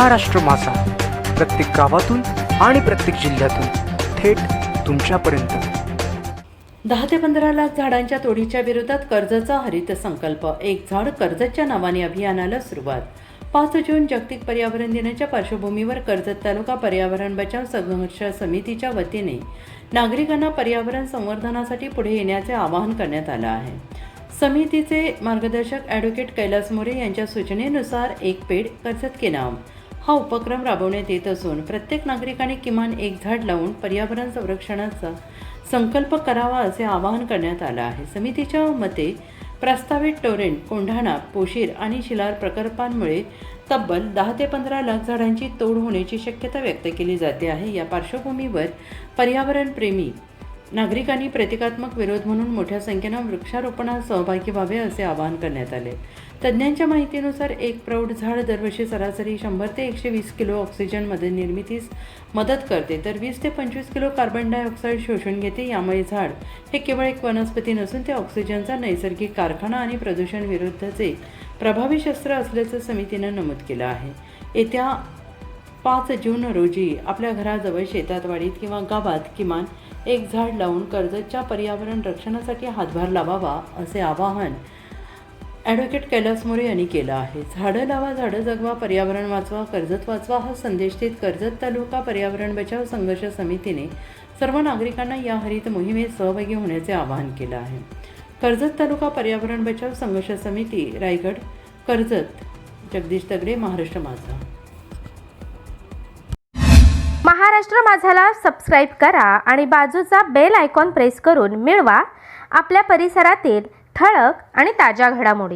महाराष्ट्र माझा, प्रत्येक गावातून आणि प्रत्येक जिल्ह्यातून थेट तुमच्यापर्यंत। 10 ते 15 लाख झाडांच्या तोडीच्या विरोधात कर्जतचा हरित संकल्प, एक झाड कर्जतच्या नावाने अभियानाला सुरुवात। 5 जून जागतिक पर्यावरण दिनाच्या पार्श्वभूमीवर कर्जत तालुका पर्यावरण बचाव संघर्ष समितीच्या वतीने नागरिकांना पर्यावरण संवर्धनासाठी पुढे येण्याचे आवाहन करण्यात आले आहे। समितीचे मार्गदर्शक ॲडव्होकेट कैलास मोरे यांच्या सूचनेनुसार एक पेड़ कर्जत के नाम हा उपक्रम राबवण्यात येत असून प्रत्येक नागरिकाने किमान एक झाड लावून पर्यावरण संरक्षणाचा संकल्प करावा असे आवाहन करण्यात आले आहे। समितीच्या मते प्रस्तावित टोरेंट, कोंढाणा, पोशीर आणि शिलार प्रकल्पांमुळे तब्बल 10 ते 15 लाख झाडांची तोड होण्याची शक्यता व्यक्त केली जाते आहे। या पार्श्वभूमीवर पर्यावरणप्रेमी नागरिकांनी प्रतिकात्मक विरोध म्हणून मोठ्या संख्येने वृक्षारोपणात सहभागी व्हावे असे आवाहन करण्यात आले। तज्ज्ञांच्या माहितीनुसार एक प्रौढ झाड दरवर्षी सरासरी 100 ते 120 किलो ऑक्सिजनमध्ये निर्मितीस मदत करते, तर 20 ते 25 किलो कार्बन डायऑक्साईड शोषून घेते। यामुळे झाड हे केवळ एक वनस्पती नसून ते ऑक्सिजनचा नैसर्गिक कारखाना आणि प्रदूषण विरुद्धचे प्रभावी शस्त्र असल्याचं समितीनं नमूद केलं आहे। येत्या 5 जून रोजी आपल्या घराजवळ, शेतात, वाडीत किंवा गावात किमान एक झाड लावून कर्जतच्या पर्यावरण रक्षणासाठी हातभार लावावा असे आवाहन ॲडव्होकेट कैलास मोरे यांनी केलं आहे। झाडं लावा, झाडं जगवा, पर्यावरण वाचवा, कर्जत वाचवा हा संदेश देत कर्जत तालुका पर्यावरण बचाव संघर्ष समितीने सर्व नागरिकांना या हरित मोहिमेत सहभागी होण्याचे आवाहन केलं आहे। कर्जत तालुका पर्यावरण बचाव संघर्ष समिती, रायगड, कर्जत। जगदीश तगडे, महाराष्ट्र माझा। महाराष्ट्र माझाला सबस्क्राईब करा आणि बाजूचा बेल आयकॉन प्रेस करून मिळवा आपल्या परिसरातील ठळक आणि ताज्या घडामोडी।